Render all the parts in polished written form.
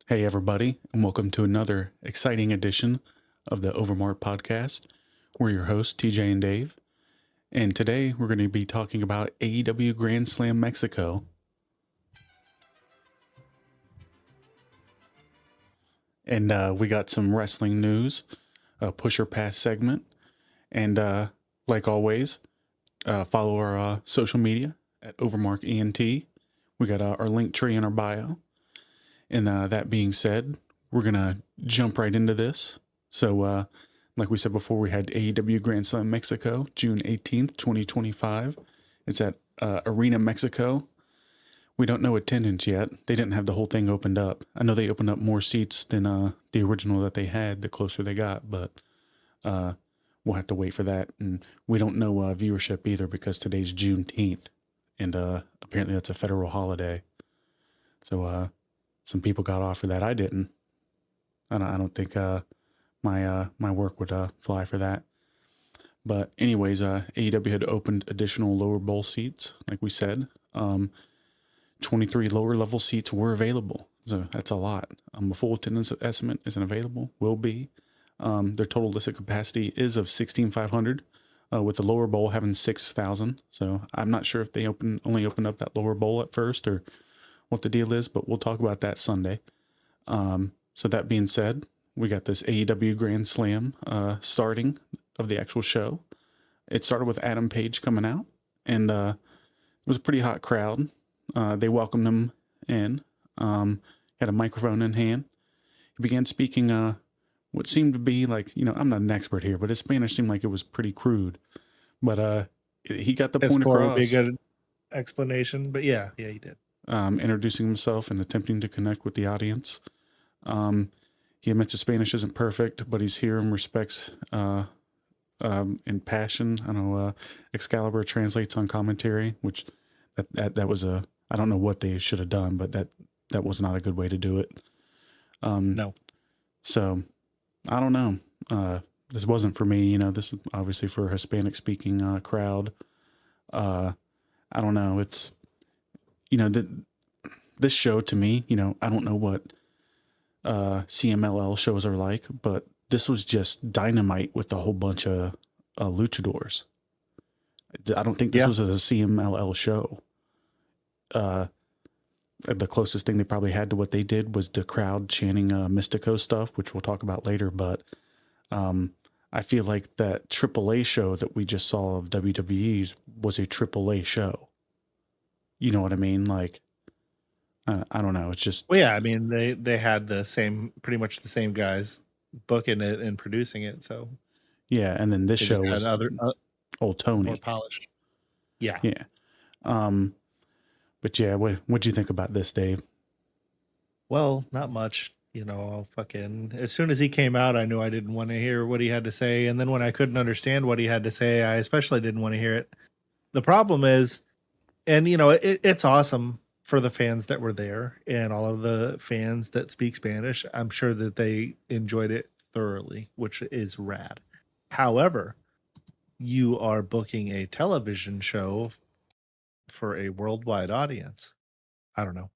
Hey, everybody, and welcome to another exciting edition of the OverMark podcast. We're your hosts, TJ and Dave, and today we're going to be talking about AEW Grand Slam Mexico. And we got some wrestling news, a pusher pass segment, and like always, follow our social media at OverMark ENT. We got our Linktree in our bio. And that being said, we're going to jump right into this. So, like we said before, we had AEW Grand Slam Mexico, June 18th, 2025. It's at Arena Mexico. We don't know attendance yet. They didn't have the whole thing opened up. I know they opened up more seats than the original that they had, the closer they got, but we'll have to wait for that. And we don't know viewership either because today's Juneteenth, and apparently that's a federal holiday. So, some people got off for that. I didn't. I don't think my work would fly for that. But anyways, AEW had opened additional lower bowl seats, like we said. 23 lower level seats were available, so that's a lot. A full attendance estimate isn't available. Will be. Their total listed capacity is of 16,500, with the lower bowl having 6,000. So I'm not sure if they only opened up that lower bowl at first or what the deal is, but we'll talk about that Sunday. So that being said, we got this AEW Grand Slam starting of the actual show. It started with Adam Page coming out, and it was a pretty hot crowd. They welcomed him in, had a microphone in hand. He began speaking what seemed to be like, I'm not an expert here, but his Spanish seemed like it was pretty crude. But he got the point across. Would be a good explanation, but yeah, he did. Introducing himself and attempting to connect with the audience. He admits his Spanish isn't perfect, but he's here and respects in passion. I know Excalibur translates on commentary, which that was I don't know what they should have done, but that was not a good way to do it. No. So I don't know. This wasn't for me. This is obviously for a Hispanic speaking crowd. I don't know. It's this show to me, I don't know what CMLL shows are like, but this was just Dynamite with a whole bunch of luchadors. I don't think this was a CMLL show. The closest thing they probably had to what they did was the crowd chanting Mistico stuff, which we'll talk about later. But I feel like that AAA show that we just saw of WWE's was a AAA show. You know what I mean? Like, I don't know. It's just... Well, yeah, I mean, they had pretty much the same guys booking it and producing it. So yeah, and then this show was old Toni. More polished. Yeah. Yeah. But yeah, what'd you think about this, Dave? Well, not much. As soon as he came out, I knew I didn't want to hear what he had to say. And then when I couldn't understand what he had to say, I especially didn't want to hear it. The problem is, and it's awesome for the fans that were there and all of the fans that speak Spanish. I'm sure that they enjoyed it thoroughly, which is rad. However, you are booking a television show for a worldwide audience. I don't know.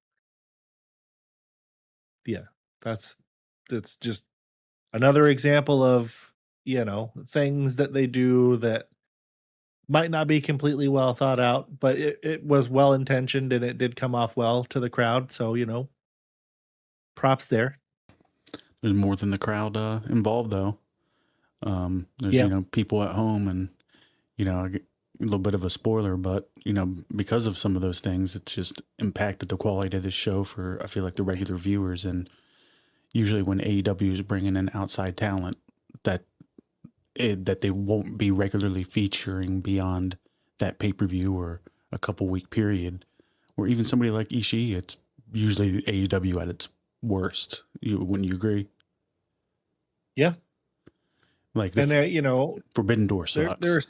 Yeah, that's just another example of, things that they do that might not be completely well thought out, but it was well intentioned and it did come off well to the crowd. So, props there. There's more than the crowd involved, though. There's, people at home and, a little bit of a spoiler, but, because of some of those things, it's just impacted the quality of the show for, I feel like, the regular viewers. And usually when AEW is bringing in outside talent, that they won't be regularly featuring beyond that pay-per-view or a couple week period, or even somebody like Ishii, it's usually AEW at its worst. Wouldn't you agree? Yeah. Like, and Forbidden Door sucks.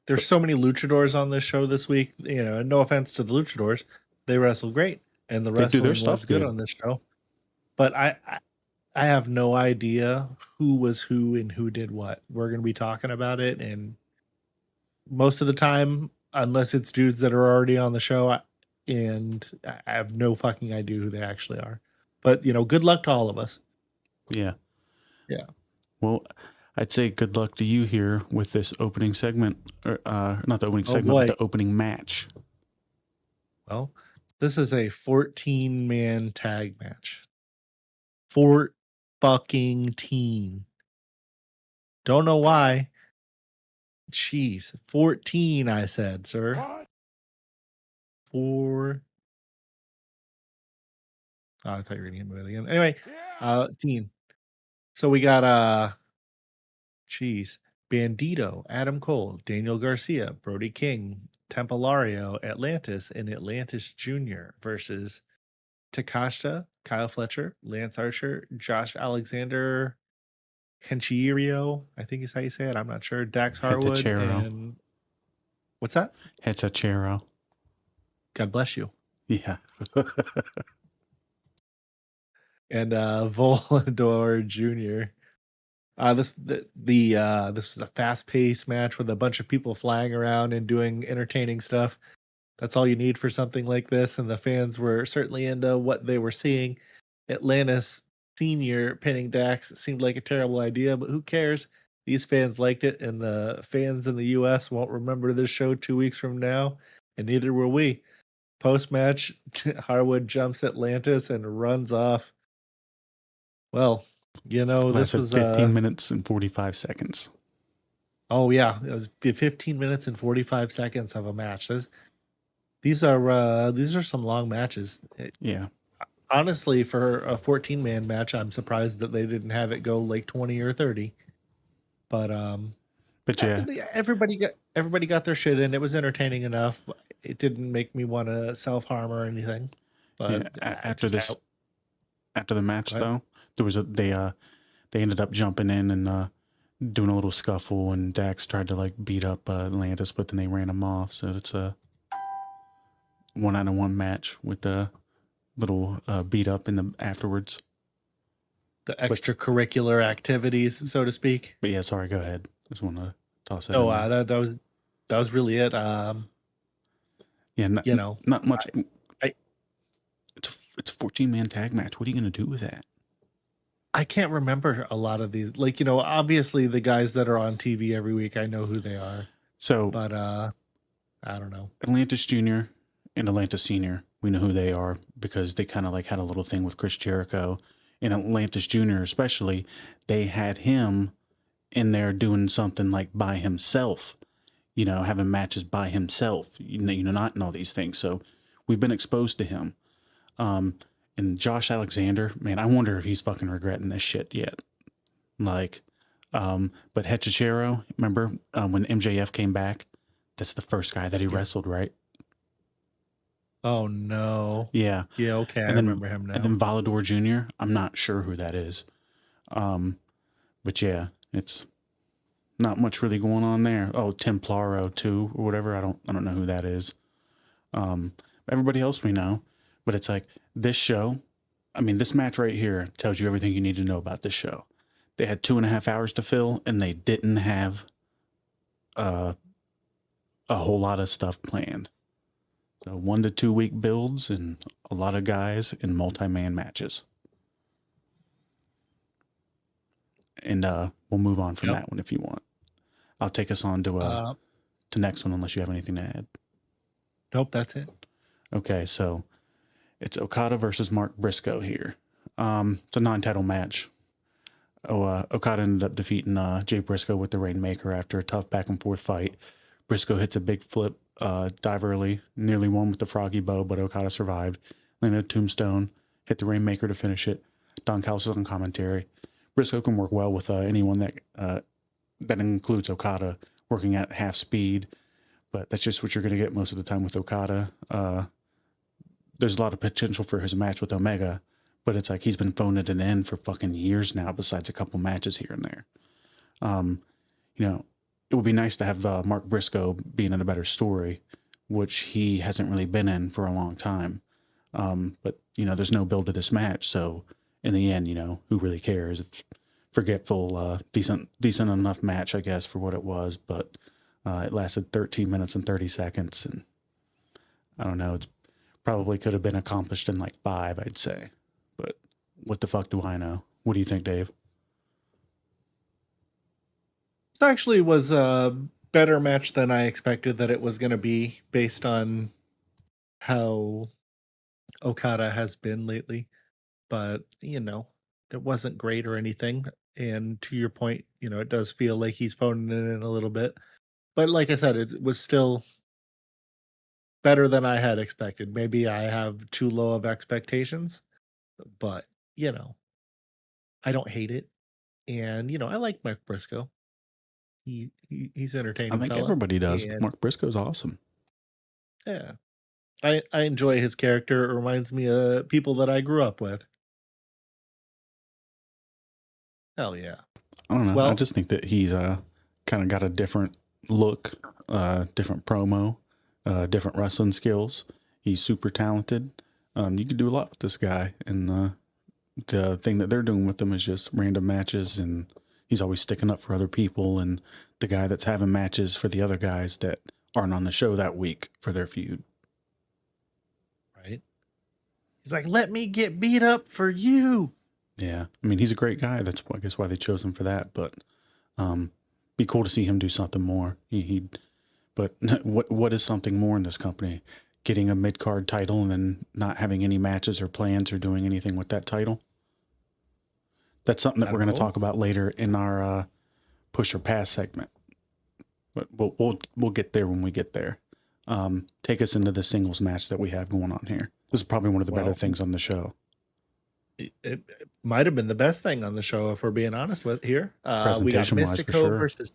There's so many luchadors on this show this week. And no offense to the luchadors, they wrestle great, and the wrestling was good on this show. But I have no idea who was who and who did what. We're going to be talking about it, and most of the time, unless it's dudes that are already on the show, and I have no fucking idea who they actually are. But, good luck to all of us. Yeah. Yeah. Well, I'd say good luck to you here with this opening segment, or not the opening segment, boy. but the opening match. Well, this is a 14-man tag match. 4 fucking teen. Don't know why. Jeez, 14, I said, sir. What? 4. Oh, I thought you were going to hit me again. Anyway, teen. So we got Bandito, Adam Cole, Daniel Garcia, Brody King, Templario, Atlantis, and Atlantis Jr. versus Takashita, Kyle Fletcher, Lance Archer, Josh Alexander, Henchirio, I think is how you say it. I'm not sure. Dax Harwood Hetachero. and what's that? Hetachero. God bless you. Yeah. And Volador Jr. This was a fast-paced match with a bunch of people flying around and doing entertaining stuff. That's all you need for something like this, and the fans were certainly into what they were seeing. Atlantis Senior pinning Dax seemed like a terrible idea, but who cares? These fans liked it, and the fans in the U.S. won't remember this show 2 weeks from now, and neither will we. Post-match, Harwood jumps Atlantis and runs off. Well, this was 15 minutes and 45 seconds. Oh yeah, it was 15 minutes and 45 seconds of a match. These are some long matches. Yeah. Honestly, for a 14-man match, I'm surprised that they didn't have it go like 20 or 30. But yeah, everybody got their shit in. It was entertaining enough. It didn't make me want to self-harm or anything. But yeah, after the match though, there was they ended up jumping in and doing a little scuffle, and Dax tried to like beat up Atlantis, but then they ran him off. So it's a 1-on-1 match with the little beat up in the afterwards. The extracurricular activities, so to speak. But yeah, sorry, go ahead. Just want to toss that. That was really it. Yeah, not much. It's a 14-man tag match. What are you going to do with that? I can't remember a lot of these. Like, obviously the guys that are on TV every week, I know who they are. So, but I don't know. Atlantis Jr. and Atlantis Senior, we know who they are because they kind of like had a little thing with Chris Jericho. And Atlantis Jr. especially, they had him in there doing something like by himself, having matches by himself, not in all these things. So we've been exposed to him. And Josh Alexander, man, I wonder if he's fucking regretting this shit yet. But Hetachero, remember when MJF came back? That's the first guy that he wrestled, right? Oh, no. Yeah. Yeah, okay, I remember him now. And then Volador Jr., I'm not sure who that is. But yeah, it's not much really going on there. Oh, Templario too, or whatever. I don't know who that is. Everybody else we know. But it's like this show, this match right here tells you everything you need to know about this show. They had 2.5 hours to fill, and they didn't have a whole lot of stuff planned. So 1 to 2 week builds and a lot of guys in multi-man matches. And we'll move on from that one if you want. I'll take us on to next one unless you have anything to add. Nope, that's it. Okay, so it's Okada versus Mark Briscoe here. It's a non-title match. Okada ended up defeating Jay Briscoe with the Rainmaker after a tough back-and-forth fight. Briscoe hits a big flip, dive early, nearly won with the Froggy Bow, but Okada survived. Landed a tombstone, hit the Rainmaker to finish it. Don Callis on commentary. Briscoe can work well with anyone that includes Okada working at half speed, but that's just what you're going to get most of the time with Okada. There's a lot of potential for his match with Omega, but it's like he's been phoning it in for fucking years now, besides a couple matches here and there. It would be nice to have Mark Briscoe being in a better story, which he hasn't really been in for a long time. But, there's no build to this match, so in the end, who really cares? It's forgetful, decent enough match, I guess, for what it was, but it lasted 13 minutes and 30 seconds, and I don't know, it's Probably could have been accomplished in like 5, I'd say. But what the fuck do I know? What do you think, Dave? This actually was a better match than I expected that it was going to be based on how Okada has been lately. But, it wasn't great or anything. And to your point, it does feel like he's phoning it in a little bit. But like I said, it was still better than I had expected. Maybe I have too low of expectations, but, I don't hate it. And, I like Mark Briscoe. He's I entertaining think fella. everybody does. And Mark Briscoe's awesome. yeah, I enjoy his character. It reminds me of people that I grew up with. Hell yeah. I don't know. I Well, just think that he's kind of got a different look, different promo, different wrestling skills. He's super talented. You could do a lot with this guy, and the thing that they're doing with him is just random matches, and he's always sticking up for other people, and the guy that's having matches for the other guys that aren't on the show that week for their feud. right. He's like, let me get beat up for you. Yeah, I mean, he's a great guy. That's I guess why they chose him for that. But be cool to see him do something more. But what is something more in this company? Getting a mid-card title and then not having any matches or plans or doing anything with that title? That's something that we're going to talk about later in our push or pass segment. But we'll get there when we get there. Take us into the singles match that we have going on here. This is probably one of the better things on the show. It might have been the best thing on the show, if we're being honest with here. We got Mistico versus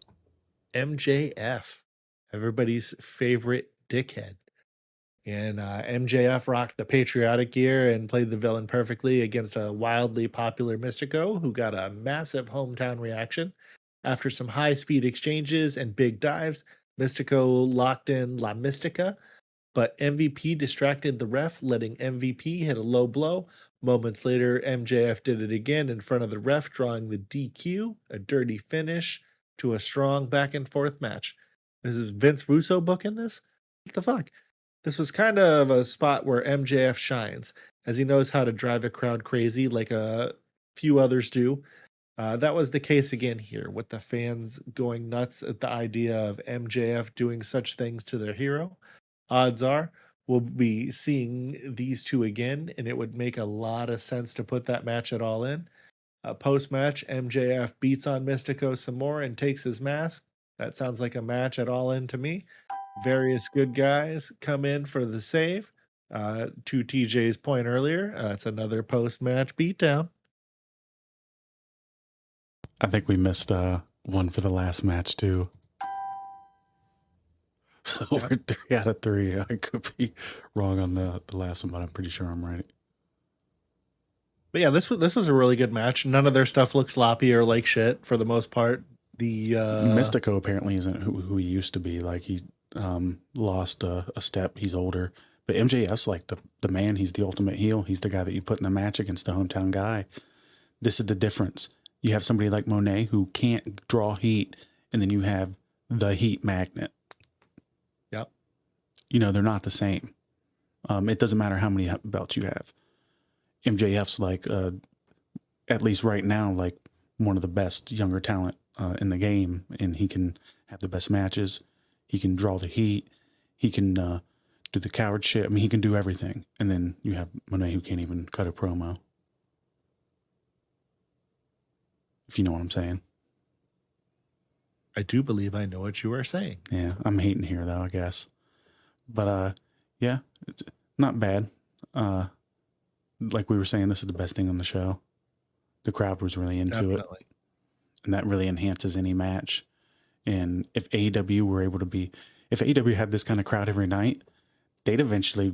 MJF, everybody's favorite dickhead. And MJF rocked the patriotic gear and played the villain perfectly against a wildly popular Mistico, who got a massive hometown reaction. After some high-speed exchanges and big dives, Mistico locked in La Mystica, but MVP distracted the ref, letting MVP hit a low blow. Moments later, MJF did it again in front of the ref, drawing the DQ, a dirty finish to a strong back-and-forth match. This is Vince Russo booking this? What the fuck? This was kind of a spot where MJF shines, as he knows how to drive a crowd crazy like a few others do. That was the case again here, with the fans going nuts at the idea of MJF doing such things to their hero. Odds are we'll be seeing these two again, and it would make a lot of sense to put that match at All In. Post-match, MJF beats on Mistico some more and takes his mask. That sounds like a match at All In to me. Various good guys come in for the save. To TJ's point earlier, it's another post-match beatdown. I think we missed one for the last match too. So we're 3 out of 3. I could be wrong on the last one, but I'm pretty sure I'm right. But yeah, this was a really good match. None of their stuff looks sloppy or like shit for the most part. The Mistico apparently isn't who he used to be. Like he lost a step. He's older. But MJF's like the man. He's the ultimate heel. He's the guy that you put in the match against the hometown guy. This is the difference. You have somebody like Moné who can't draw heat, and then you have the heat magnet. Yep. They're not the same. It doesn't matter how many belts you have. MJF's like, at least right now, like one of the best younger talent in the game, and he can have the best matches. He can draw the heat. He can do the coward shit. I mean, he can do everything. And then you have Moné who can't even cut a promo. If you know what I'm saying. I do believe I know what you are saying. Yeah, I'm hating here though, I guess. But yeah, it's not bad. Like we were saying, this is the best thing on the show. The crowd was really into it. And that really enhances any match. And if AEW were able to if AEW had this kind of crowd every night, they'd eventually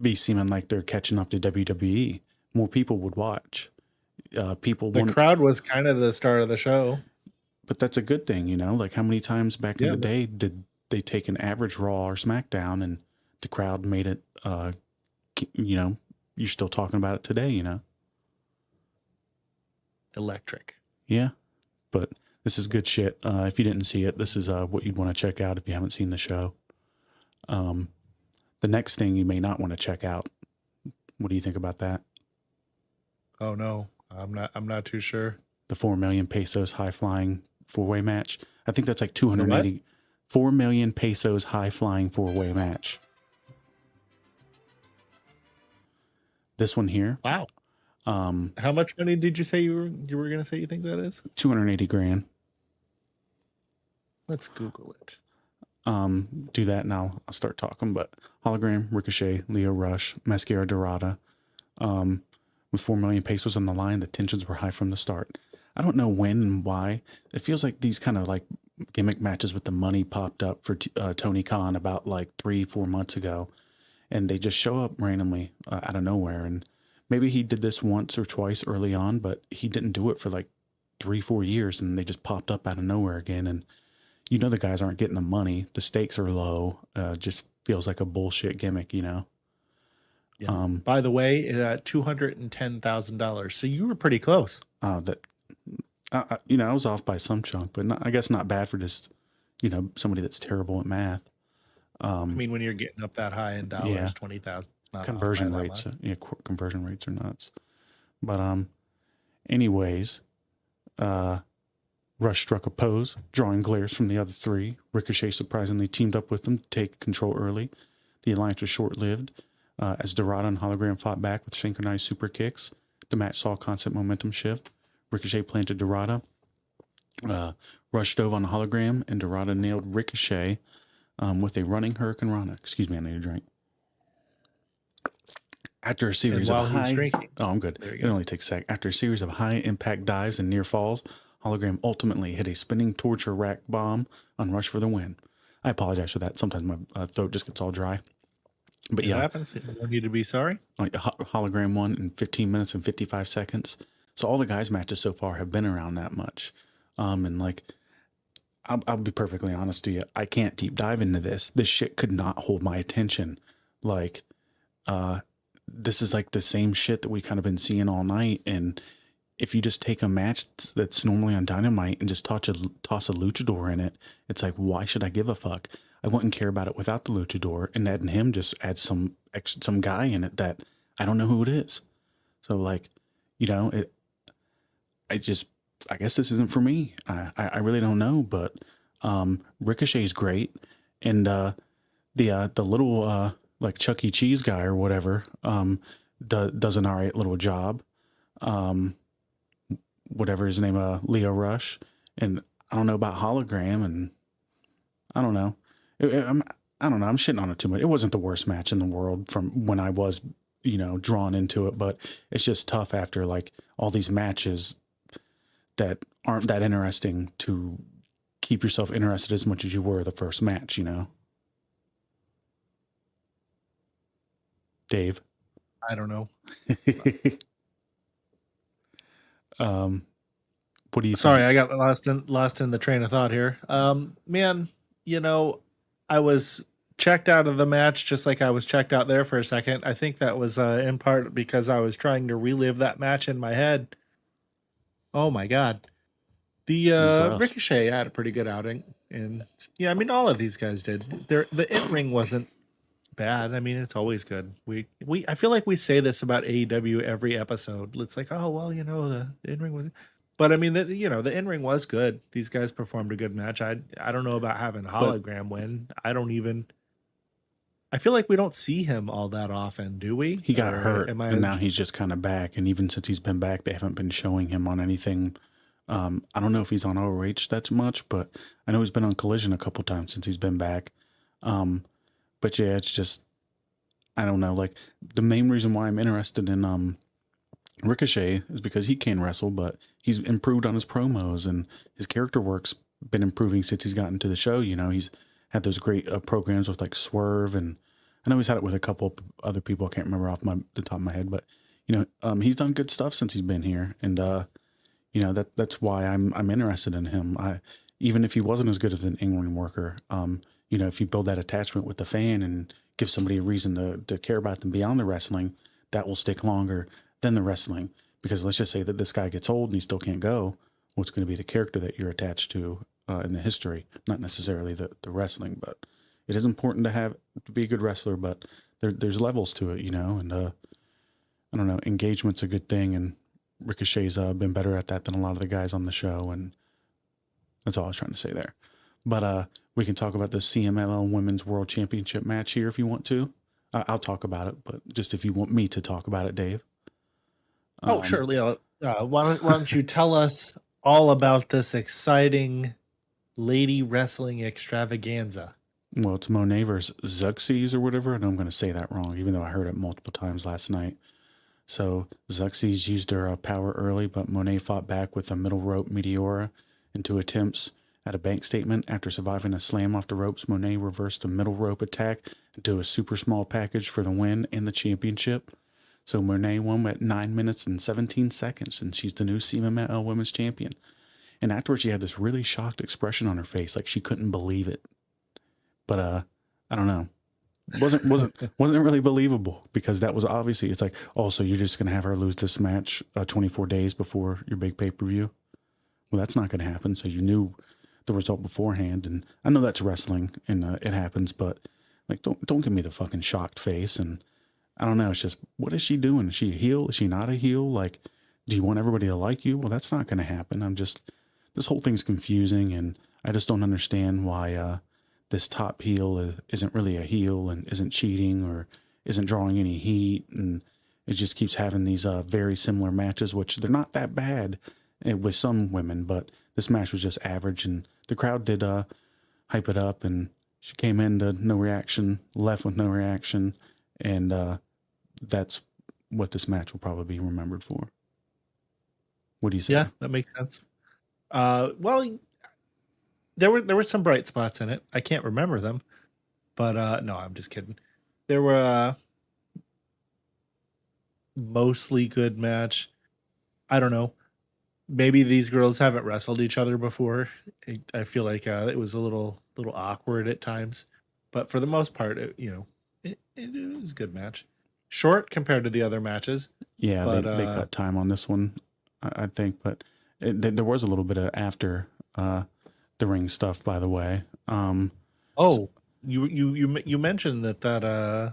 be seeming like they're catching up to WWE. More people would watch. The crowd was kind of the start of the show. But that's a good thing, Like how many times back in the day did they take an average Raw or SmackDown and the crowd made it, you're still talking about it today, Electric. Yeah, but this is good shit. If you didn't see it, this is what you'd want to check out if you haven't seen the show. The next thing you may not want to check out. What do you think about that? Oh no, I'm not too sure. The 4 million pesos high flying 4-way match. I think that's like 280. 4 4 million pesos high flying 4-way match. This one here. Wow. How much money did you say you were going to say you think that is? 280 grand. Let's Google it. Do that now. I'll start talking. But Hologram, Ricochet, Lio Rush, Mascara Dorada. With 4 million pesos on the line, the tensions were high from the start. I don't know when and why. It feels like these kind of like gimmick matches with the money popped up for Tony Khan about like 3-4 months ago. And they just show up randomly out of nowhere. And maybe he did this once or twice early on, but he didn't do it for like 3-4 years. And they just popped up out of nowhere again. And you know the guys aren't getting the money. The stakes are low. Just feels like a bullshit gimmick, you know? Yeah. By the way, $210,000. So you were pretty close. I was off by some chunk, but I guess not bad for just, somebody that's terrible at math. I mean, when you're getting up that high in dollars, yeah. 20,000. Conversion rates, conversion rates are nuts. But anyways, Rush struck a pose, drawing glares from the other three. Ricochet surprisingly teamed up with them to take control early. The alliance was short-lived. As Dorada and Hologram fought back with synchronized super kicks, the match saw a constant momentum shift. Ricochet planted Dorada. Rush dove on the Hologram, and Dorada nailed Ricochet with a running Hurricane Rana. Excuse me, I need a drink. After a series of high... Oh, I'm good. It only takes a sec. After a series of high-impact dives and near falls, Hologram ultimately hit a spinning torture rack bomb on Rush for the win. I apologize for that. Sometimes my throat just gets all dry. But yeah, it happens. You don't need to be sorry. Hologram won in 15 minutes and 55 seconds. So all the guys' matches so far have been around that much. And like, I'll be perfectly honest to you. I can't deep dive into this. This shit could not hold my attention. Like, this is like the same shit that we kind of been seeing all night. And if you just take a match that's normally on Dynamite and just toss a luchador in it, it's like, why should I give a fuck? I wouldn't care about it without the luchador, and adding him just adds some guy in it that I don't know who it is. So like, I guess this isn't for me. I really don't know, but Ricochet's great, and the little like Chuck E. Cheese guy or whatever does an alright little job. Whatever his name, Lio Rush, and I don't know about Hologram, and I don't know. I don't know. I'm shitting on it too much. It wasn't the worst match in the world from when I was, drawn into it, but it's just tough after like all these matches that aren't that interesting to keep yourself interested as much as you were the first match, Dave? I don't know. What do you Sorry, think? I got lost in the train of thought here. Man, I was checked out of the match just like I was checked out there for a second. I think that was in part because I was trying to relive that match in my head. Oh my God. The Ricochet had a pretty good outing. And yeah, I mean, all of these guys did. The in-ring wasn't bad. I mean, it's always good. I feel like we say this about AEW every episode. It's like, oh, well, the in-ring was... But I mean, the in-ring was good. These guys performed a good match. I don't know about having a Hologram win. I feel like we don't see him all that often, do we? He got hurt, and now he's just kind of back. And even since he's been back, they haven't been showing him on anything. I don't know if he's on ORH that much, but I know he's been on Collision a couple times since he's been back. But yeah, it's just, I don't know. Like, the main reason why I'm interested in Ricochet is because he can wrestle, but he's improved on his promos, and his character work's been improving since he's gotten to the show. He's had those great programs with like Swerve, and I know he's had it with a couple other people. I can't remember off the top of my head, but he's done good stuff since he's been here, and that's why I'm interested in him. Even if he wasn't as good as an in-ring worker, if you build that attachment with the fan and give somebody a reason to care about them beyond the wrestling, that will stick longer than the wrestling. Because let's just say that this guy gets old and he still can't go. What's going to be the character that you're attached to in the history, not necessarily the wrestling, but it is important to be a good wrestler, but there's levels to it, and I don't know, engagement's a good thing, and Ricochet's been better at that than a lot of the guys on the show, and that's all I was trying to say there. But we can talk about the CMLL Women's World Championship match here if you want to. I'll talk about it, but just if you want me to talk about it, Dave. Sure, Leo. Why don't you tell us all about this exciting lady wrestling extravaganza? Well, it's Moné versus Zuxis or whatever, and I'm going to say that wrong, even though I heard it multiple times last night. So Zuxis used her power early, but Moné fought back with a middle rope Meteora and 2 attempts at a bank statement. After surviving a slam off the ropes, Moné reversed a middle rope attack into a super small package for the win and the championship. So Moné won at 9 minutes and 17 seconds, and she's the new CMLL Women's Champion. And afterwards, she had this really shocked expression on her face, like she couldn't believe it. But I don't know. Wasn't really believable, because that was obviously, it's like, oh, so you're just gonna have her lose this match 24 days before your big pay-per-view? Well, that's not gonna happen. So you knew the result beforehand, and I know that's wrestling and it happens, but like, don't give me the fucking shocked face. And I don't know, it's just, what is she doing? Is she a heel? Is she not a heel? Like, do you want everybody to like you? Well, that's not gonna happen. This whole thing's confusing, and I just don't understand why this top heel isn't really a heel and isn't cheating or isn't drawing any heat. And it just keeps having these very similar matches, which they're not that bad with some women, but this match was just average, and the crowd did hype it up, and she came into no reaction, left with no reaction, and that's what this match will probably be remembered for. What do you say? Yeah, that makes sense. Well, there were some bright spots in it. I can't remember them, but no, I'm just kidding. There were mostly good match. I don't know. Maybe these girls haven't wrestled each other before. I feel like it was a little awkward at times, but for the most part, it was a good match. Short compared to the other matches. Yeah, but, they cut time on this one, I think, but there was a little bit of after the ring stuff, by the way. You mentioned that.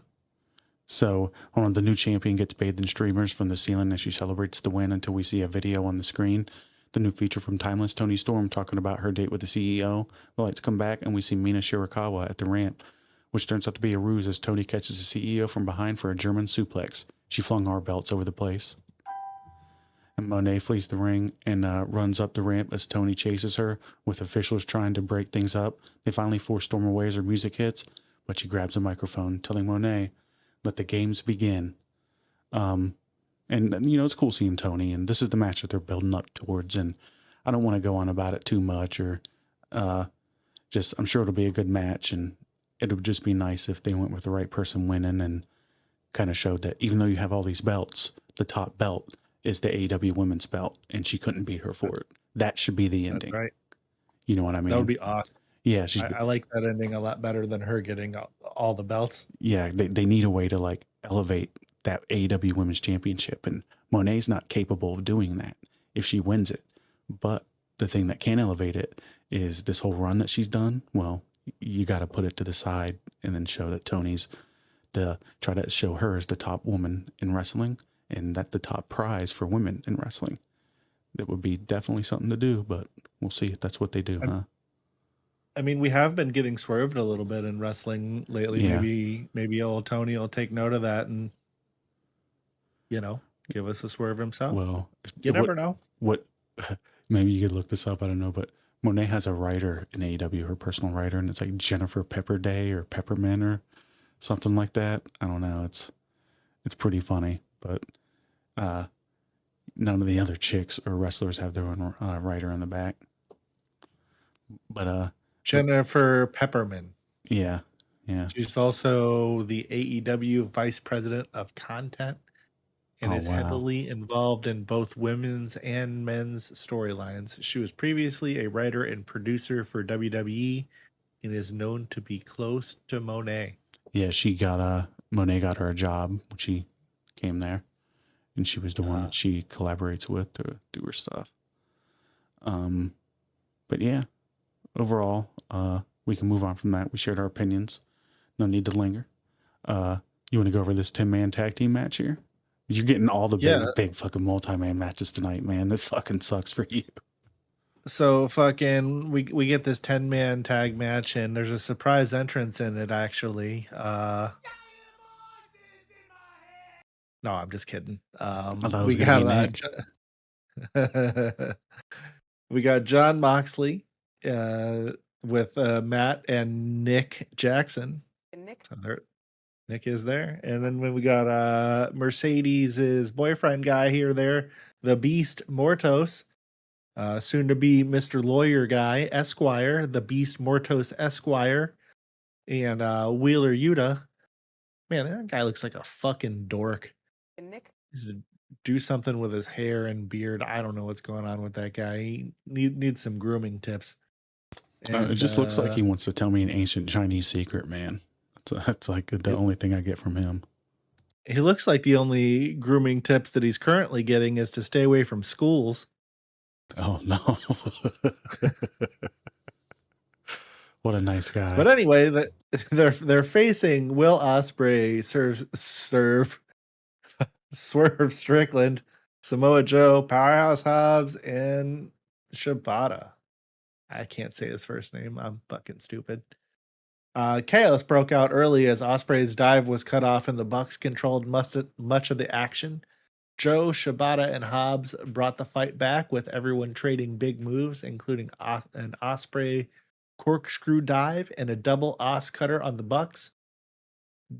So, hold on, the new champion gets bathed in streamers from the ceiling as she celebrates the win until we see a video on the screen. The new feature from Timeless, Toni Storm talking about her date with the CEO. The lights come back and we see Mina Shirakawa at the ramp, which turns out to be a ruse as Toni catches the CEO from behind for a German suplex. She flung our belts over the place. And Moné flees the ring and runs up the ramp as Toni chases her, with officials trying to break things up. They finally force Storm away as her music hits, but she grabs a microphone, telling Moné, "Let the games begin." And it's cool seeing Toni, and this is the match that they're building up towards, and I don't want to go on about it too much, or I'm sure it'll be a good match, and it would just be nice if they went with the right person winning and kind of showed that even though you have all these belts, the top belt is the AEW women's belt, and she couldn't beat her for it. That should be the ending. That's right. You know what I mean? That would be awesome. Yeah, I like that ending a lot better than her getting all the belts. Yeah, they need a way to like elevate that AEW Women's Championship, and Moné's not capable of doing that if she wins it. But the thing that can elevate it is this whole run that she's done. Well, you got to put it to the side and then show that Tony's try to show her as the top woman in wrestling, and that the top prize for women in wrestling. That would be definitely something to do, but we'll see if that's what they do, huh? I mean, we have been getting swerved a little bit in wrestling lately. Yeah. Maybe old Tony will take note of that and, give us a swerve himself. Well, you never know. Maybe you could look this up. I don't know, but Moné has a writer in AEW, her personal writer, and it's like Jennifer Pepperday or Peppermint or something like that. I don't know. It's pretty funny, but none of the other chicks or wrestlers have their own writer in the back. But Jennifer Peppermint. Yeah. She's also the AEW Vice President of Content and is heavily involved in both women's and men's storylines. She was previously a writer and producer for WWE and is known to be close to Moné. Yeah, Moné got her a job when she came there, and she was the one that she collaborates with to do her stuff. But yeah, overall, we can move on from that. We shared our opinions. No need to linger. You want to go over this 10-man tag team match here? You're getting all the big fucking multi-man matches tonight, man. This fucking sucks for you. So fucking we get this 10-man tag match, and there's a surprise entrance in it actually. No, I'm just kidding. I thought it was gonna be Nick. We got John Moxley with Matt and Nick Jackson. And Nick. So Nick is there. And then when we got Mercedes' boyfriend guy here, there, the Beast Mortos, soon to be Mr. Lawyer Guy, Esquire, the Beast Mortos Esquire, and Wheeler Yuta. Man, that guy looks like a fucking dork. And Nick. He's do something with his hair and beard. I don't know what's going on with that guy. He needs some grooming tips. And, it just looks like he wants to tell me an ancient Chinese secret, man. That's like the only thing I get from him. He looks like the only grooming tips that he's currently getting is to stay away from schools. Oh, no. What a nice guy. But anyway, they're facing Will Ospreay, Swerve Strickland, Samoa Joe, Powerhouse Hobbs, and Shibata. I can't say his first name. I'm fucking stupid. Chaos broke out early as Ospreay's dive was cut off and the Bucks controlled much of the action. Joe, Shibata, and Hobbs brought the fight back with everyone trading big moves, including an Ospreay corkscrew dive and a double Os cutter on the Bucks.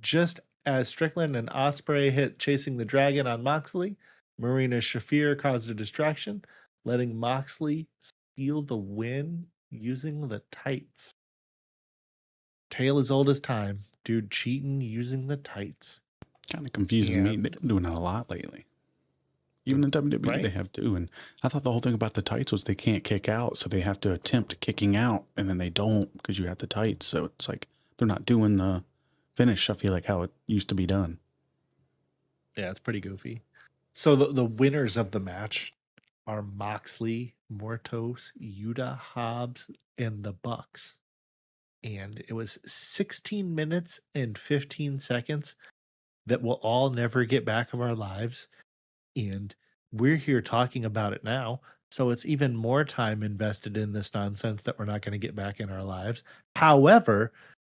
Just as Strickland and Ospreay hit Chasing the Dragon on Moxley, Marina Shafir caused a distraction, letting Moxley steal the win using the tights. Tale as old as time. Dude cheating using the tights. Kind of confuses me. They've been doing that a lot lately. Even in WWE, right? They have too. And I thought the whole thing about the tights was they can't kick out, so they have to attempt kicking out, and then they don't because you have the tights. So it's like they're not doing the finish, I feel like, how it used to be done. Yeah, it's pretty goofy. So the winners of the match are Moxley, Mortos, Yuta, Hobbs, and the Bucks. And it was 16 minutes and 15 seconds that we'll all never get back of our lives. And we're here talking about it now. So it's even more time invested in this nonsense that we're not going to get back in our lives. However,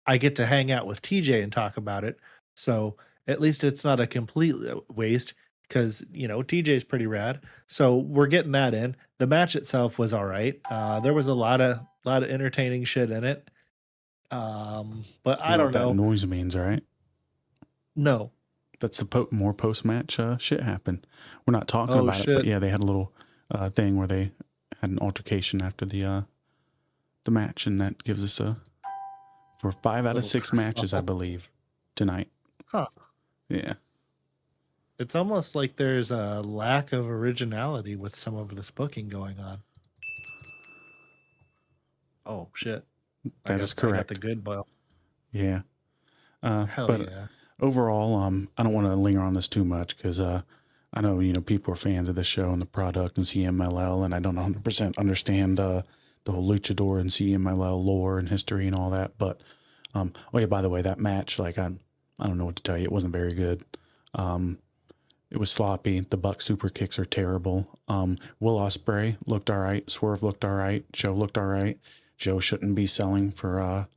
I get to hang out with TJ and talk about it. So at least it's not a complete waste because, you know, TJ's pretty rad. So we're getting that in. The match itself was all right. There was a lot of entertaining shit in it. But I don't know what that noise means, right? No. That's the more post-match shit happened. We're not talking about it, but yeah, they had a little thing where they had an altercation after the match, and that gives us for 5 out of 6 matches, I believe, tonight. Huh. Yeah. It's almost like there's a lack of originality with some of this booking going on. Oh, shit. That is correct. I got the good boil. Yeah. Hell but yeah. Overall, I don't want to linger on this too much because I know, you know, people are fans of the show and the product and CMLL, and I don't 100% understand the whole luchador and CMLL lore and history and all that. But, oh yeah, by the way, that match, like, I don't know what to tell you. It wasn't very good. It was sloppy. The Buck super kicks are terrible. Will Ospreay looked all right. Swerve looked all right. Joe looked all right. Joe shouldn't be selling for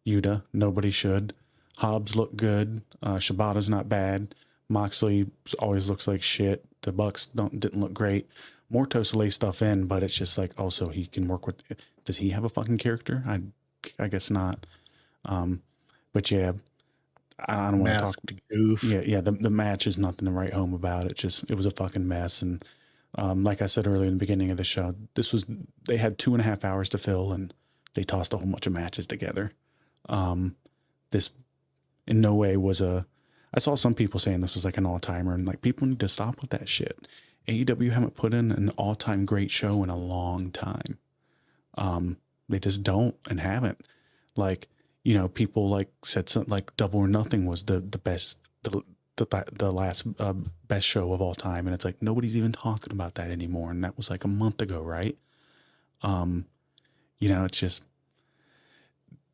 Yuta. Nobody should. Hobbs looked good. Shibata's not bad. Moxley always looks like shit. The Bucks didn't look great. Mortos lay stuff in, but it's just like also he can work with. Does he have a fucking character? I guess not. But yeah, I don't want to talk. Goof. Yeah. The match is nothing to write home about. It was a fucking mess. And like I said earlier in the beginning of the show, they had 2.5 hours to fill, and they tossed a whole bunch of matches together. This in no way was I saw some people saying this was like an all-timer, and like people need to stop with that shit. AEW haven't put in an all-time great show in a long time. They just don't and haven't. Like, you know, people like said something like Double or Nothing was the best, the last best show of all time, and it's like nobody's even talking about that anymore, and that was like a month ago, right? You know, it's just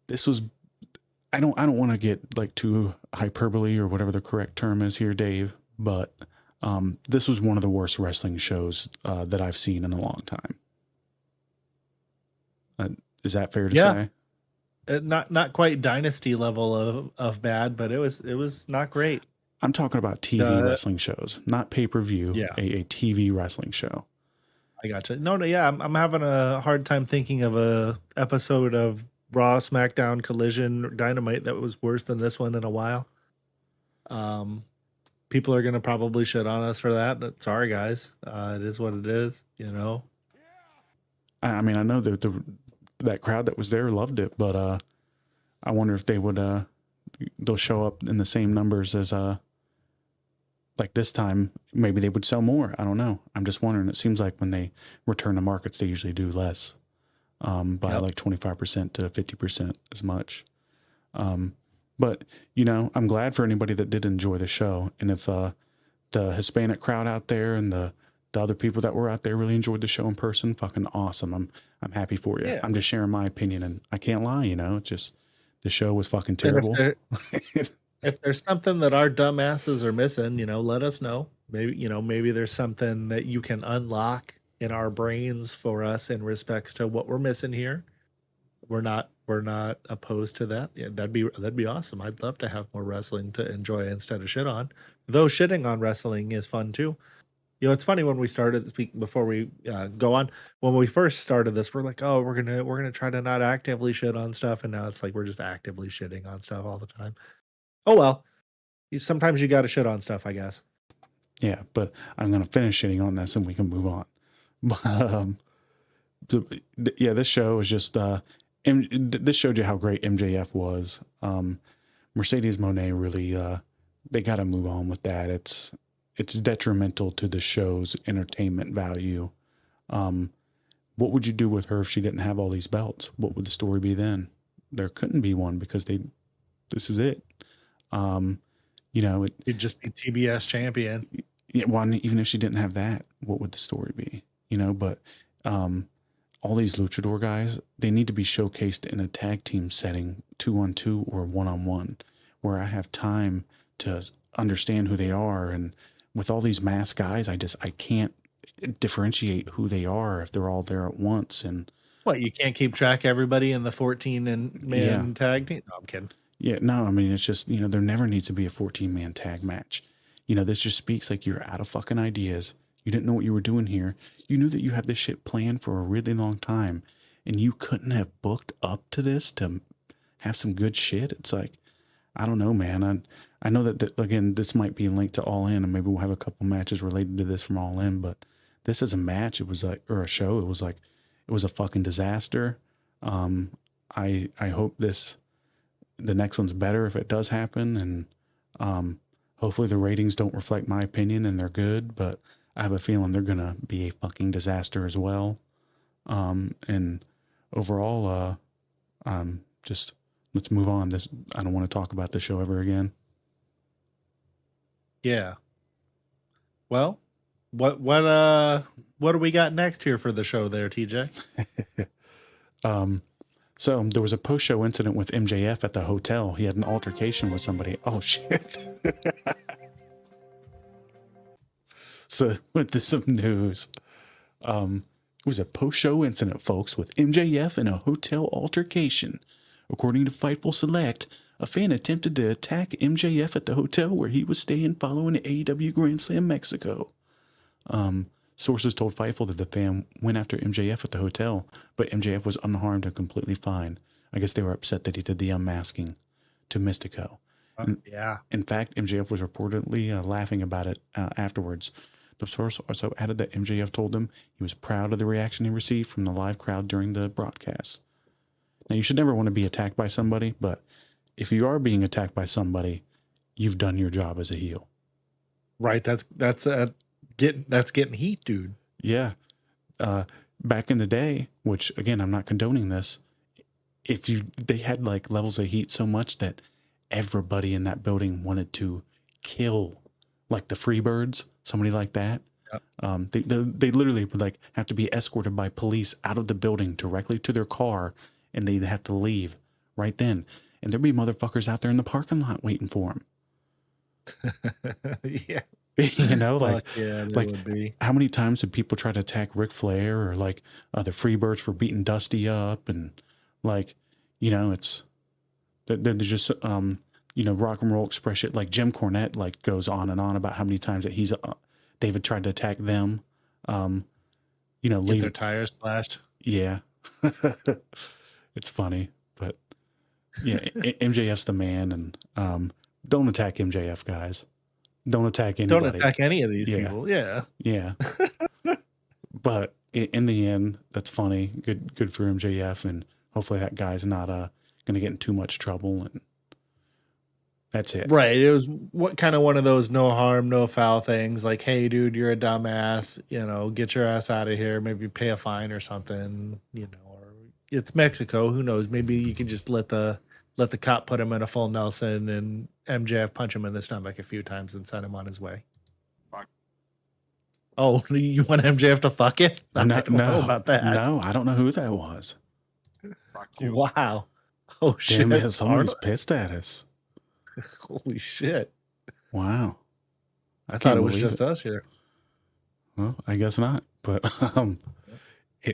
this was, I don't want to get like too hyperbole or whatever the correct term is here, Dave, but this was one of the worst wrestling shows that I've seen in a long time. Is that fair to say? Not quite Dynasty level of bad, but it was not great. I'm talking about TV wrestling shows, not pay-per-view, a TV wrestling show. I gotcha. No, yeah, I'm having a hard time thinking of a episode of Raw, SmackDown, Collision, Dynamite that was worse than this one in a while. People are going to probably shit on us for that. But sorry, guys. It is what it is, you know. I mean, I know that that crowd that was there loved it, but I wonder if they would they'll show up in the same numbers as like this time. Maybe they would sell more. I don't know. I'm just wondering. It seems like when they return to markets, they usually do less, by like 25% to 50% as much. But you know, I'm glad for anybody that did enjoy the show, and if the Hispanic crowd out there and the other people that were out there really enjoyed the show in person, fucking awesome. I'm happy for you. Yeah. I'm just sharing my opinion, and I can't lie, you know, it's just, the show was fucking terrible. If there's something that our dumbasses are missing, you know, let us know. Maybe there's something that you can unlock in our brains for us in respects to what we're missing here. We're not opposed to that. Yeah, that'd be awesome. I'd love to have more wrestling to enjoy instead of shit on. Though shitting on wrestling is fun too. You know, it's funny when we started speaking before we go on. When we first started this, we're like, oh, we're gonna try to not actively shit on stuff, and now it's like we're just actively shitting on stuff all the time. Oh well, sometimes you got to shit on stuff, I guess. Yeah, but I'm gonna finish shitting on this, and we can move on. But yeah, this show is just this showed you how great MJF was. Mercedes Moné really they got to move on with that. It's detrimental to the show's entertainment value. What would you do with her if she didn't have all these belts? What would the story be then? There couldn't be one, because this is it. You know, it'd just be TBS champion. Yeah, well, even if she didn't have that, what would the story be? You know, but all these luchador guys, they need to be showcased in a tag team setting, 2-on-2 or 1-on-1, where I have time to understand who they are. And with all these masked guys, I can't differentiate who they are if they're all there at once. And what, you can't keep track of everybody in the 14-man tag team? No, I'm kidding. Yeah, no, I mean, it's just, you know, there never needs to be a 14-man tag match. You know, this just speaks like you're out of fucking ideas. You didn't know what you were doing here. You knew that you had this shit planned for a really long time, and you couldn't have booked up to this to have some good shit. It's like, I don't know, man. I know that again, this might be linked to All In, and maybe we'll have a couple matches related to this from All In, but this is a match. It was like, or a show. It was like, it was a fucking disaster. I hope the next one's better if it does happen. And hopefully the ratings don't reflect my opinion and they're good, but I have a feeling they're going to be a fucking disaster as well. And overall, just let's move on. I don't want to talk about this show ever again. Yeah. Well, what do we got next here for the show there, TJ? So there was a post-show incident with MJF at the hotel. He had an altercation with somebody. Oh shit. So with some news, it was a post-show incident, folks, with MJF and a hotel altercation. According to Fightful Select, a fan attempted to attack MJF at the hotel where he was staying following the AEW Grand Slam Mexico. Sources told Fightful that the fan went after MJF at the hotel, but MJF was unharmed and completely fine. I guess they were upset that he did the unmasking to Mistico. Yeah. In fact, MJF was reportedly laughing about it afterwards. The source also added that MJF told him he was proud of the reaction he received from the live crowd during the broadcast. Now, you should never want to be attacked by somebody, but if you are being attacked by somebody, you've done your job as a heel. Right. That's getting heat, dude. Yeah. Back in the day, which again, I'm not condoning this, they had like levels of heat so much that everybody in that building wanted to kill like the Freebirds, somebody like that. Yep. They literally would like have to be escorted by police out of the building directly to their car, and they'd have to leave right then. And there'd be motherfuckers out there in the parking lot waiting for him. Yeah. You know, Fuck yeah, there like would be. how many times did people try to attack Ric Flair or like the Freebirds for beating Dusty up? And like, you know, it's, there's just, you know, Rock and Roll Express shit. Like Jim Cornette, like goes on and on about how many times that David tried to attack them. You know, Get their tires slashed. Yeah. It's funny, but yeah, MJF's the man, and don't attack MJF, guys. Don't attack anybody. Don't attack any of these people. Yeah. Yeah. But in the end, that's funny. Good for MJF, and hopefully that guy's not going to get in too much trouble, and that's it. Right. It was one of those no harm, no foul things. Like, hey, dude, you're a dumbass. You know, get your ass out of here. Maybe pay a fine or something. You know, or it's Mexico. Who knows? Maybe you can just let the cop put him in a full Nelson and MJF punch him in the stomach a few times and send him on his way. Fuck. Oh, you want MJF to fuck it? I don't know about that. No, I don't know who that was. Fuck you. Wow. Oh shit! Damn, someone's pissed at us. Holy shit! Wow. I thought it was just us here. Well, I guess not. But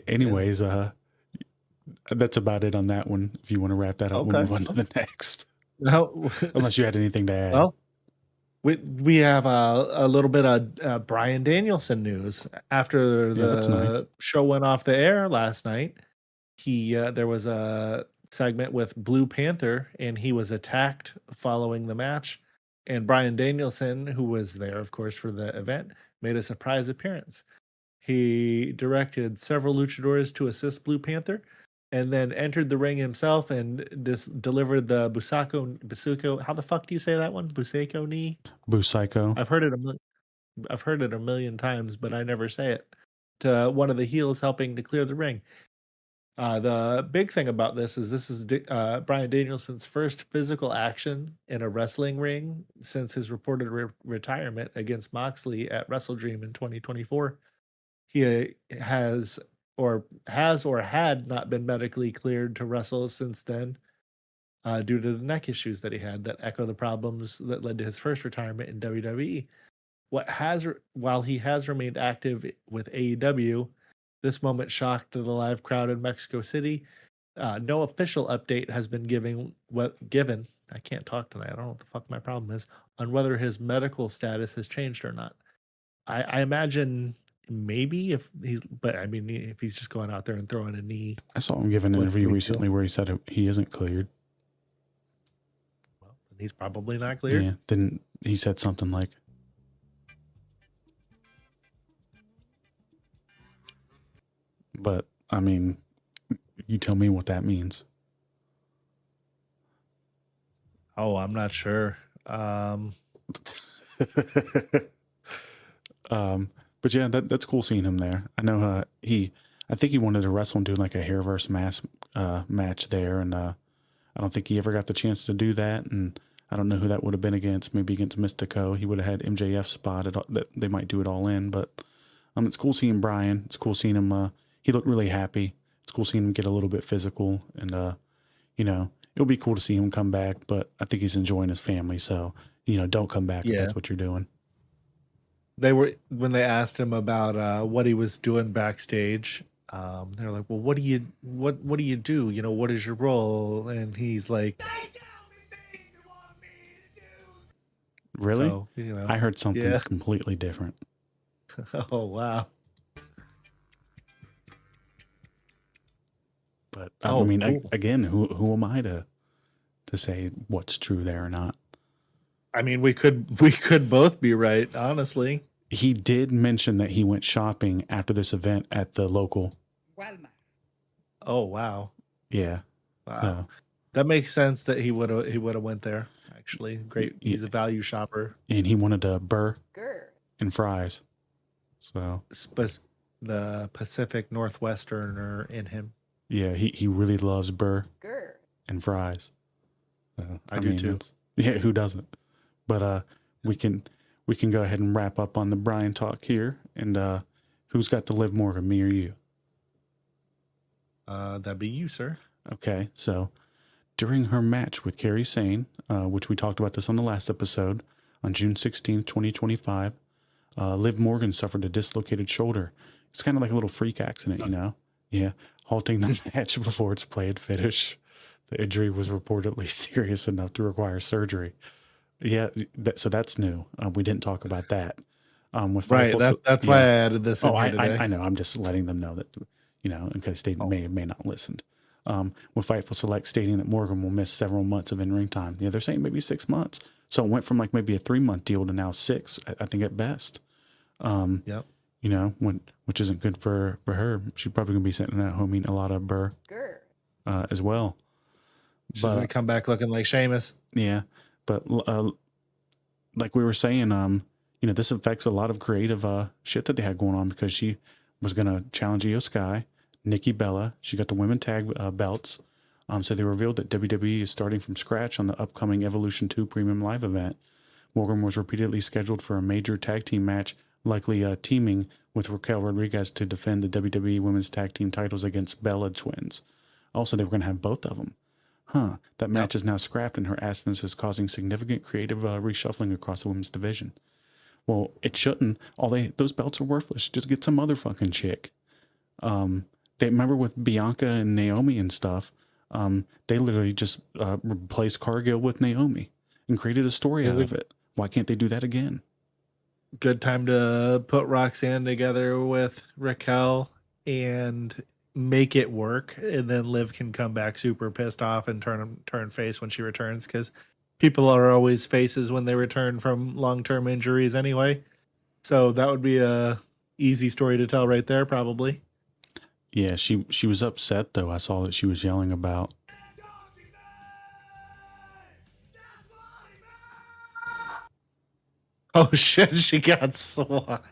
anyways, that's about it on that one. If you want to wrap that up, we'll move on to the next. No, unless you had anything to add. Well, we have a little bit of Bryan Danielson news after the show went off the air last night. There was a segment with Blue Panther, and he was attacked following the match. And Bryan Danielson, who was there, of course, for the event, made a surprise appearance. He directed several luchadors to assist Blue Panther, and then entered the ring himself and delivered the Busaiku. How the fuck do you say that one? Busaiku knee? Busaiku. I've heard it a million times, but I never say it. To one of the heels helping to clear the ring. The big thing about this is Bryan Danielson's first physical action in a wrestling ring since his reported retirement against Moxley at WrestleDream in 2024. He has or had not been medically cleared to wrestle since then due to the neck issues that he had that echo the problems that led to his first retirement in WWE. While he has remained active with AEW, this moment shocked the live crowd in Mexico City. No official update has been given. I can't talk tonight. I don't know what the fuck my problem is on whether his medical status has changed or not. I imagine maybe if he's just going out there and throwing a knee. I saw him give an interview recently where he said he isn't cleared. Well, he's probably not cleared. Yeah, then he said something like, but I mean, you tell me what that means. Oh, I'm not sure. But yeah, that's cool seeing him there. I know I think he wanted to wrestle and do like a hair versus mask match there, and I don't think he ever got the chance to do that. And I don't know who that would have been against. Maybe against Mistico. He would have had MJF spotted. That they might do it all in. But it's cool seeing Bryan. It's cool seeing him. He looked really happy. It's cool seeing him get a little bit physical, and you know, it'll be cool to see him come back. But I think he's enjoying his family, so you know, don't come back if that's what you're doing. When they asked him about what he was doing backstage, they're like, well, what do you do? You know, what is your role? And he's like, they tell me things you want me to do. Really? So, you know, I heard something completely different. Oh, wow. But I mean, cool. Again, who am I to say what's true there or not? I mean, we could both be right, honestly. He did mention that he went shopping after this event at the local Walmart. Oh, wow. Yeah. Wow. So, that makes sense that he would have went there. Actually, great. He's a value shopper, and he wanted a burger and fries. So the Pacific Northwesterner in him. Yeah, he really loves burger and fries. So, I do too. Yeah, who doesn't? But we can go ahead and wrap up on the Bryan talk here. And who's got the Liv Morgan, me or you? That'd be you, sir. Okay, so during her match with Kairi Sane, which we talked about this on the last episode, on June 16th, 2025, Liv Morgan suffered a dislocated shoulder. It's kind of like a little freak accident, you know? Yeah, halting the match before its planned finish. The injury was reportedly serious enough to require surgery. Yeah, so that's new. We didn't talk about that. With Right, Fightful, that's why I added this in here today. I know. I'm just letting them know that, you know, in case they may or may not listened. With Fightful Select stating that Morgan will miss several months of in-ring time. Yeah, they're saying maybe 6 months. So it went from like maybe a 3-month deal to now 6, I think at best. Yep. You know, which isn't good for her. She's probably gonna be sitting at home eating a lot of burr as well. She's gonna come back looking like Sheamus. Yeah, but like we were saying, you know, this affects a lot of creative shit that they had going on, because she was gonna challenge Io Sky, Nikki Bella. She got the women tag belts. So they revealed that WWE is starting from scratch on the upcoming Evolution 2 Premium Live event. Morgan was repeatedly scheduled for a major tag team match, likely teaming with Raquel Rodriguez to defend the WWE Women's Tag Team titles against Bella Twins. Also, they were going to have both of them. That match is now scrapped, and her absence is causing significant creative reshuffling across the women's division. Well, it shouldn't. Those belts are worthless. Just get some other fucking chick. They remember with Bianca and Naomi and stuff. They literally just replaced Cargill with Naomi and created a story out of it. Why can't they do that again? Good time to put Roxanne together with Raquel and make it work, and then Liv can come back super pissed off and turn face when she returns, because people are always faces when they return from long-term injuries anyway. So that would be a easy story to tell right there, probably. Yeah, she was upset though. I saw that she was yelling about. Oh shit, she got swatted.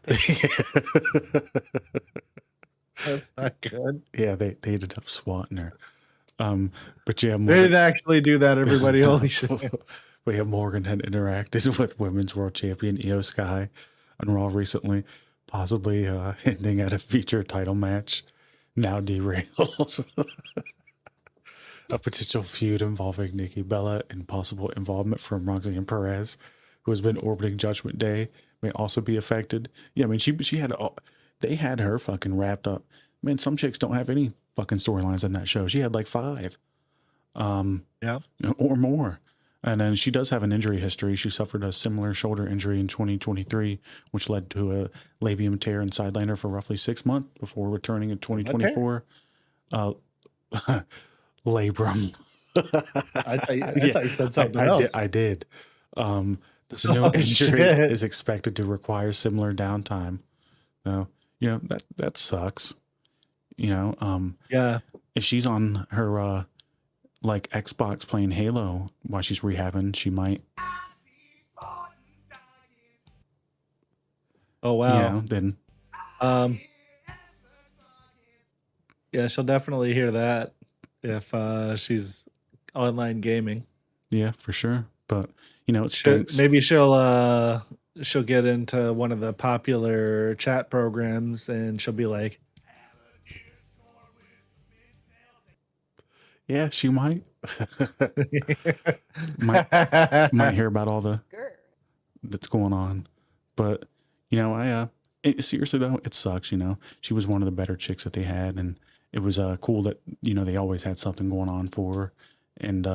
That's not good. Yeah, they ended up swatting her. But yeah, they didn't actually do that, everybody. Holy shit. We have Morgan had interacted with Women's World Champion Io Sky on Raw recently, possibly hinting at a feature title match now derailed. A potential feud involving Nikki Bella and possible involvement from Roxanne Perez, who has been orbiting Judgment Day, may also be affected. Yeah, I mean, they had her fucking wrapped up. Man, some chicks don't have any fucking storylines in that show. She had like 5, or more. And then she does have an injury history. She suffered a similar shoulder injury in 2023, which led to a labium tear and sidelined her for roughly 6 months before returning in 2024. Labrum. I thought you said something else. I did. This new injury is expected to require similar downtime. So, you know, that sucks. You know, if she's on her like Xbox playing Halo while she's rehabbing, she might. Oh wow. Yeah, then. Yeah, she'll definitely hear that if she's online gaming. Yeah, for sure. But you know, it stinks. Maybe she'll get into one of the popular chat programs and she'll be like, yeah, she might. might hear about all the that's going on. But you know, seriously though, it sucks. You know, she was one of the better chicks that they had, and it was cool that, you know, they always had something going on for her. And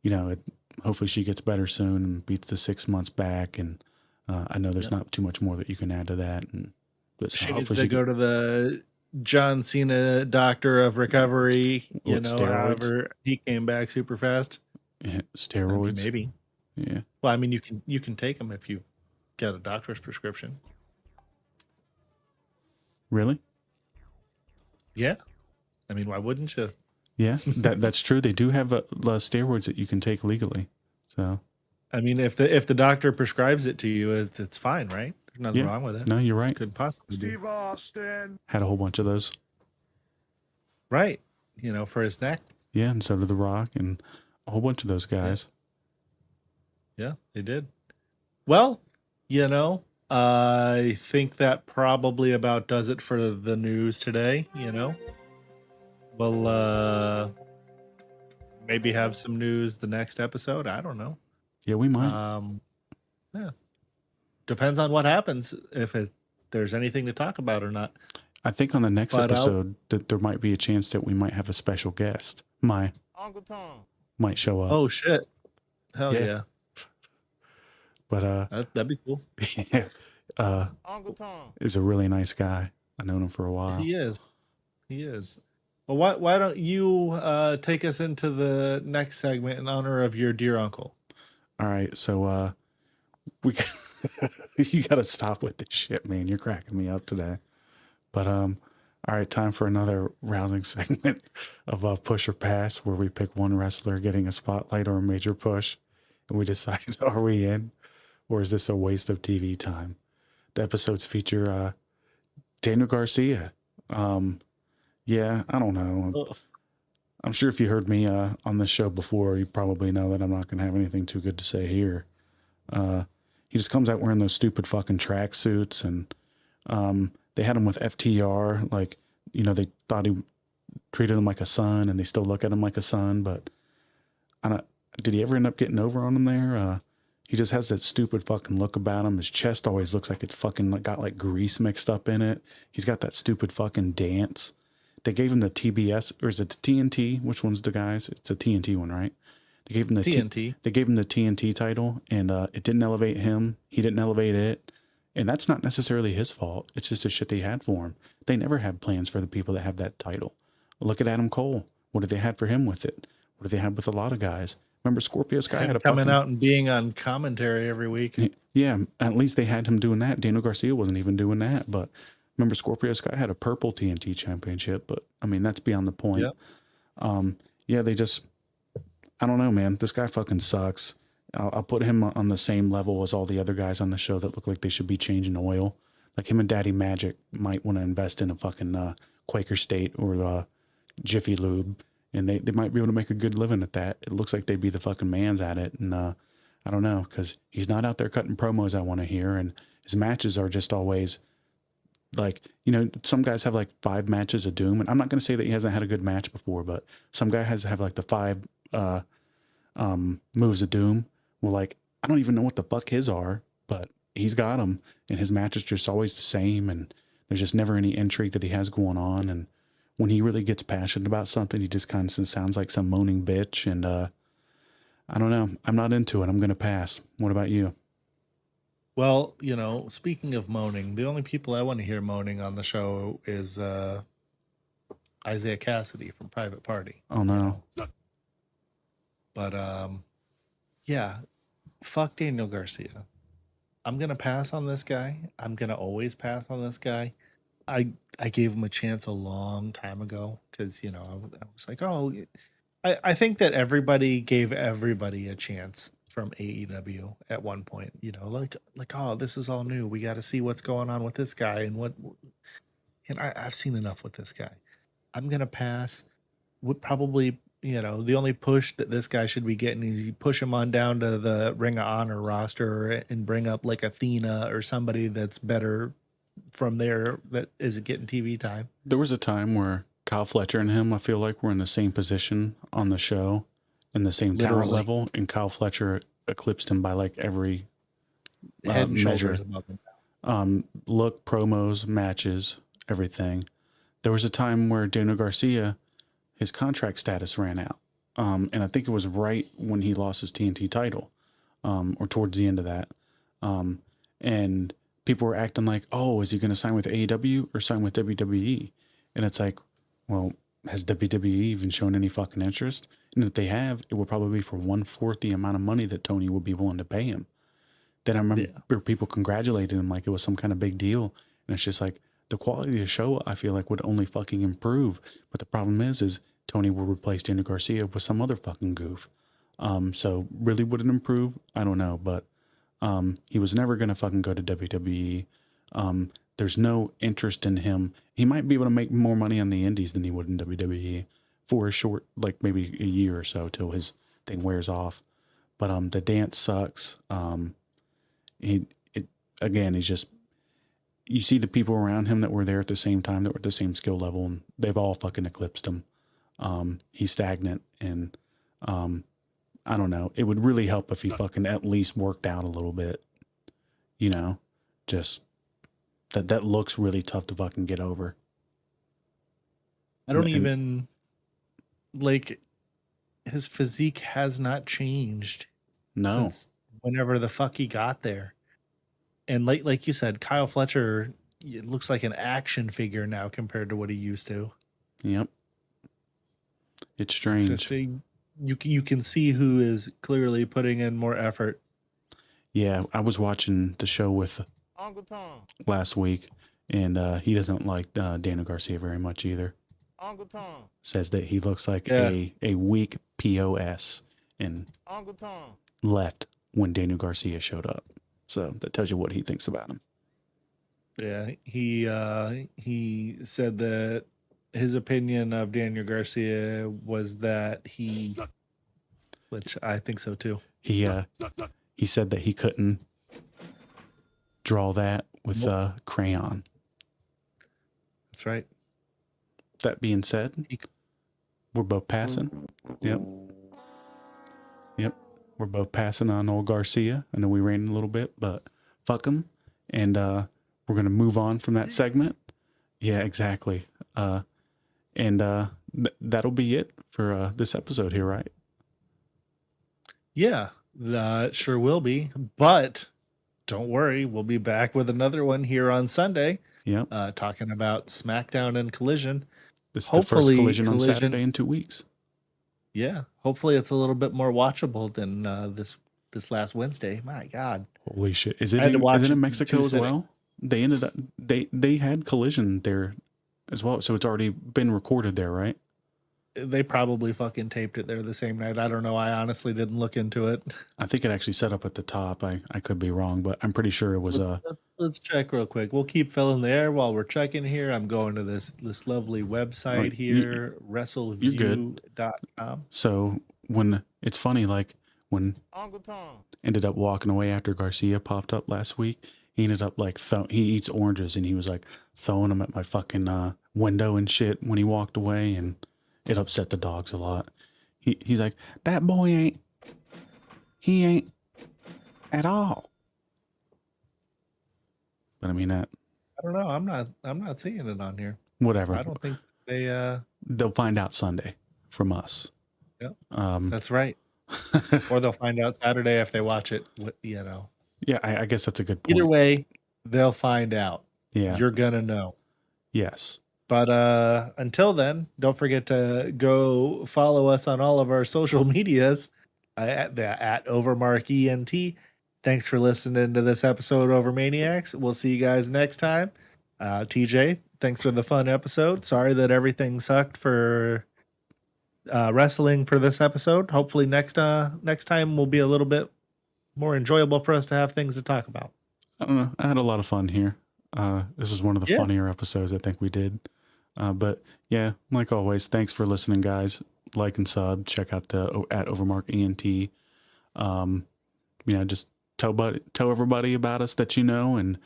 you know, hopefully she gets better soon and beats the 6 months back. And I know there's not too much more that you can add to that. And but she needs to go to the John Cena doctor of recovery, you know, steroids. However he came back super fast. Yeah, steroids. I mean, maybe. Yeah. Well, I mean, you can take them if you get a doctor's prescription. Really? Yeah. I mean, why wouldn't you? Yeah, that's true. They do have steroids that you can take legally. So, I mean, if the doctor prescribes it to you, it's fine, right? There's nothing wrong with it. No, you're right. Could possibly be. Steve Austin had a whole bunch of those. Right. You know, for his neck. Yeah, and so did The Rock and a whole bunch of those guys. Yeah, they did. Well, you know, I think that probably about does it for the news today, you know. We'll maybe have some news the next episode. I don't know. Yeah, we might. Yeah. Depends on what happens, if there's anything to talk about or not. I think on the next But episode that there might be a chance that we might have a special guest. My Uncle Tom. might show up. oh shit. Hell Yeah. yeah. But That'd be cool. yeah, Uncle Tom. is a really nice guy. I've known him for a while. He is. He is. Well, why don't you take us into the next segment in honor of your dear uncle? All right, so we you got to stop with this shit, man. You're cracking me up today. But all right, time for another rousing segment of push or pass, where we pick one wrestler getting a spotlight or a major push, and we decide, are we in, or is this a waste of TV time? The episodes feature Daniel Garcia. Yeah, I don't know. I'm sure if you heard me on this show before, you probably know that I'm not going to have anything too good to say here. He just comes out wearing those stupid fucking tracksuits, and they had him with FTR. Like, you know, they thought he treated him like a son, and they still look at him like a son. But I don't. Did he ever end up getting over on him there? He just has that stupid fucking look about him. His chest always looks like it's fucking got like grease mixed up in it. He's got that stupid fucking dance. They gave him the TBS, or is it the TNT? Which one's the guys? It's the TNT one, right? They gave him the TNT. They gave him the TNT title, and it didn't elevate him. He didn't elevate it, and that's not necessarily his fault. It's just the shit they had for him. They never had plans for the people that have that title. Look at Adam Cole. What did they have for him with it? What did they have with a lot of guys? Remember, Scorpio Sky had a coming out and being on commentary every week. Yeah, at least they had him doing that. Daniel Garcia wasn't even doing that, but remember, Scorpio Sky had a purple TNT championship, but I mean, that's beyond the point. Yep. Yeah, they just, I don't know, man. This guy fucking sucks. I'll put him on the same level as all the other guys on the show that look like they should be changing oil. Like him and Daddy Magic might want to invest in a fucking Quaker State or Jiffy Lube, and they might be able to make a good living at that. It looks like they'd be the fucking mans at it, and I don't know, because he's not out there cutting promos I want to hear, and his matches are just always like, you know, some guys have like 5 matches of doom, and I'm not going to say that he hasn't had a good match before, but some guy has to have like the 5 moves of doom. Well, like, I don't even know what the fuck his are, but he's got them, and his match is just always the same, and there's just never any intrigue that he has going on. And when he really gets passionate about something, he just kind of sounds like some moaning bitch, and I don't know. I'm not into it. I'm going to pass. What about you? Well, you know, speaking of moaning, the only people I want to hear moaning on the show is Isaiah Cassidy from Private Party. Oh, no. But, yeah, fuck Daniel Garcia. I'm going to pass on this guy. I'm going to always pass on this guy. I gave him a chance a long time ago because, you know, I was like, oh, I think that everybody gave everybody a chance from AEW at one point, you know, like, oh, this is all new. We got to see what's going on with this guy and I've seen enough with this guy. I'm going to pass. Would probably, you know, the only push that this guy should be getting is you push him on down to the Ring of Honor roster and bring up like Athena or somebody that's better from there that isn't getting TV time. There was a time where Kyle Fletcher and him, I feel like, were in the same position on the show in the same talent level, and Kyle Fletcher eclipsed him by like every measure. Look, promos, matches, everything. There was a time where Daniel Garcia, his contract status ran out. And I think it was right when he lost his TNT title, or towards the end of that. And people were acting like, oh, is he going to sign with AEW or sign with WWE? And it's like, well, has WWE even shown any fucking interest? And if they have, it would probably be for 1/4 the amount of money that Tony would be willing to pay him. Then I remember people congratulating him like it was some kind of big deal. And it's just like, the quality of the show, I feel like, would only fucking improve. But the problem is Tony will replace Daniel Garcia with some other fucking goof. So really would it improve? I don't know. But he was never going to fucking go to WWE. There's no interest in him. He might be able to make more money on the indies than he would in WWE for a short, like maybe a year or so till his thing wears off. But the dance sucks. He's just, you see the people around him that were there at the same time, that were at the same skill level, and they've all fucking eclipsed him. He's stagnant, and I don't know. It would really help if he fucking at least worked out a little bit. You know, just that looks really tough to fucking get over. I don't even like his physique has not changed since whenever the fuck he got there. And like you said, Kyle Fletcher, it looks like an action figure now compared to what he used to. Yep. It's strange. It's just you can see who is clearly putting in more effort. Yeah, I was watching the show with Uncle Tom. last week, and he doesn't like Daniel Garcia very much either. Uncle Tom. Says that he looks like a weak POS and Uncle Tom. left when Daniel Garcia showed up. So that tells you what he thinks about him. Yeah, he said that his opinion of Daniel Garcia was that which I think so too. He said that he couldn't draw that with a crayon. That's right. That being said, we're both passing. Yep. We're both passing on old Garcia. I know we ran a little bit, but fuck him. And we're going to move on from that segment. Yeah, exactly. That'll be it for this episode here, right? Yeah, that sure will be. But don't worry, we'll be back with another one here on Sunday. Yeah. Talking about SmackDown and Collision. This is the first collision on Saturday in 2 weeks. Yeah, hopefully it's a little bit more watchable than this last Wednesday. My God, holy shit! Is it in Mexico as well? They ended up they had Collision there as well, so it's already been recorded there, right? They probably fucking taped it there the same night. I don't know. I honestly didn't look into it. I think it actually set up at the top. I could be wrong, but I'm pretty sure it was Let's check real quick. We'll keep filling the air while we're checking here. I'm going to this lovely website here, WrestleView.com. So when it's funny, like when Uncle Tom ended up walking away after Garcia popped up last week, he ended up like he eats oranges and he was like throwing them at my fucking window and shit when he walked away, and it upset the dogs a lot. He's like, that boy ain't at all. But I mean that. I don't know. I'm not seeing it on here. Whatever. I don't think they'll find out Sunday from us. Yep. That's right. Or they'll find out Saturday if they watch it. You know. Yeah, I guess that's a good point. Either way, they'll find out. Yeah. You're gonna know. Yes. But until then, don't forget to go follow us on all of our social medias at OverMark ENT. Thanks for listening to this episode of Overmaniacs. We'll see you guys next time. TJ, thanks for the fun episode. Sorry that everything sucked for wrestling for this episode. Hopefully next time will be a little bit more enjoyable for us to have things to talk about. I don't know. I had a lot of fun here. This is one of the funnier episodes I think we did. But yeah, like always, thanks for listening, guys. Like and sub. Check out at OverMark ENT. Just tell everybody about us that you know, and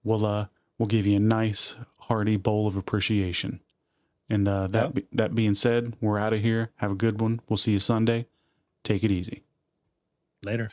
we'll give you a nice hearty bowl of appreciation. And that being said, we're out of here. Have a good one. We'll see you Sunday. Take it easy. Later.